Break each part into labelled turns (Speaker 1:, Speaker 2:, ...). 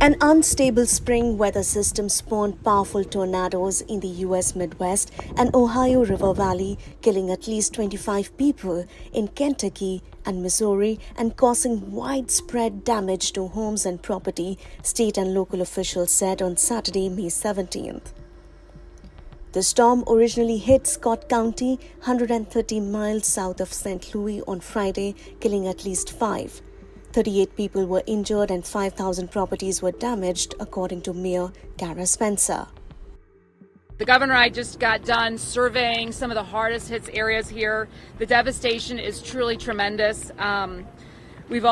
Speaker 1: An unstable spring weather system spawned powerful tornadoes in the U.S. Midwest and Ohio River Valley, killing at least 25 people in Kentucky and Missouri and causing widespread damage to homes and property, state and local officials said on Saturday, May 17th. The storm originally hit Scott County, 130 miles south of St. Louis on Friday, killing at least 5. 38 people were injured and 5,000 properties were damaged, according to Mayor Kara Spencer.
Speaker 2: The governor and I just got done surveying some of the hardest hit areas here. The devastation is truly tremendous. We've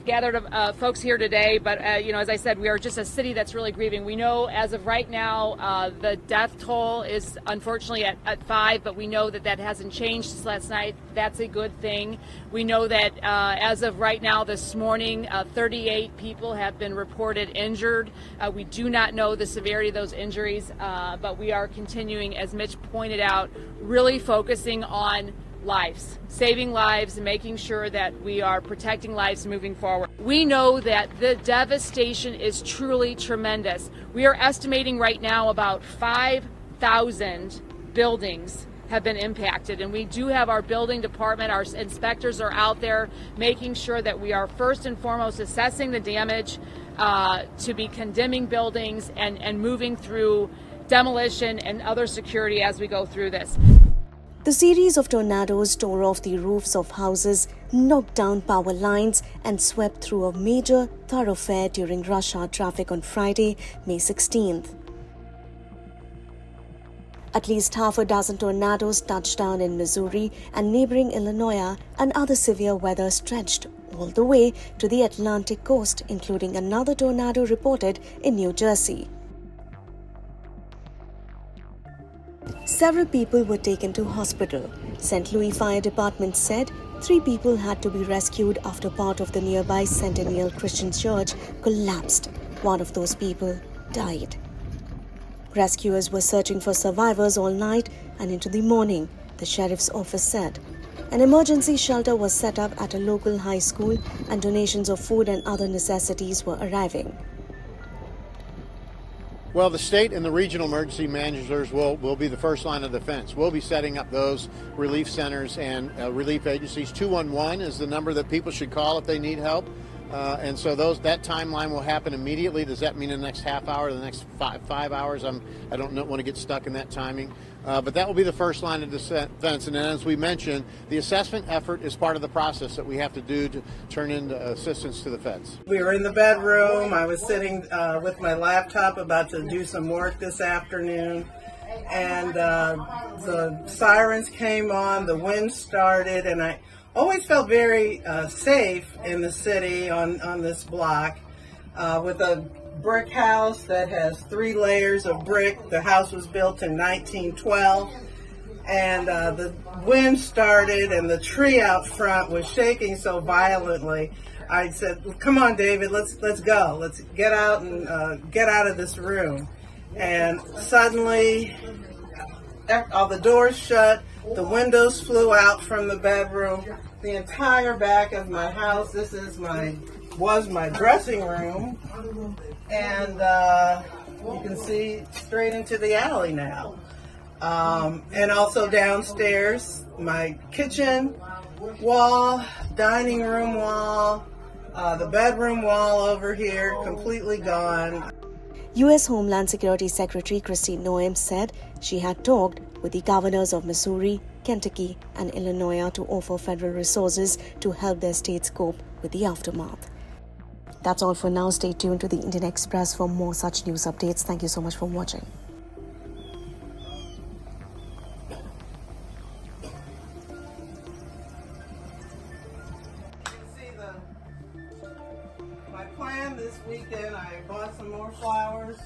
Speaker 2: gathered folks here today, but as I said, we are just a city that's really grieving. We know as of right now, the death toll is unfortunately at 5, but we know that hasn't changed since last night. That's a good thing. We know that as of right now, this morning, 38 people have been reported injured. We do not know the severity of those injuries, but we are continuing, as Mitch pointed out, really focusing on lives, saving lives, and making sure that we are protecting lives moving forward. We know that the devastation is truly tremendous. We are estimating right now about 5,000 buildings have been impacted, and we do have our building department, our inspectors are out there making sure that we are first and foremost assessing the damage to be condemning buildings and moving through demolition and other security as we go through this.
Speaker 1: The series of tornadoes tore off the roofs of houses, knocked down power lines, and swept through a major thoroughfare during rush hour traffic on Friday, May 16th. At least half a dozen tornadoes touched down in Missouri and neighboring Illinois, and other severe weather stretched all the way to the Atlantic coast, including another tornado reported in New Jersey. Several people were taken to hospital. St. Louis Fire Department said 3 people had to be rescued after part of the nearby Centennial Christian Church collapsed. One of those people died. Rescuers were searching for survivors all night and into the morning, the sheriff's office said. An emergency shelter was set up at a local high school and donations of food and other necessities were arriving.
Speaker 3: Well, the state and the regional emergency managers will be the first line of defense. We'll be setting up those relief centers and relief agencies. 211 is the number that people should call if they need help. And so that timeline will happen immediately. Does that mean in the next half hour, the next five hours? I don't want to get stuck in that timing. But that will be the first line of defense. And then, as we mentioned, the assessment effort is part of the process that we have to do to turn into assistance to the feds.
Speaker 4: We were in the bedroom. I was sitting with my laptop about to do some work this afternoon. And the sirens came on, the wind started, and I always felt very safe in the city on this block with a brick house that has 3 layers of brick. The house was built in 1912, and the wind started and the tree out front was shaking so violently. I said, "Come on, David, let's go. Let's get out and get out of this room." And suddenly, all the doors shut, the windows flew out from the bedroom, the entire back of my house. This is was my dressing room, and you can see straight into the alley now. And also downstairs, my kitchen wall, dining room wall, the bedroom wall over here, completely gone.
Speaker 1: U.S. Homeland Security Secretary Kristi Noem said she had talked with the governors of Missouri, Kentucky, and Illinois to offer federal resources to help their states cope with the aftermath. That's all for now. Stay tuned to the Indian Express for more such news updates. Thank you so much for watching.
Speaker 4: My plan this weekend, I bought some more flowers.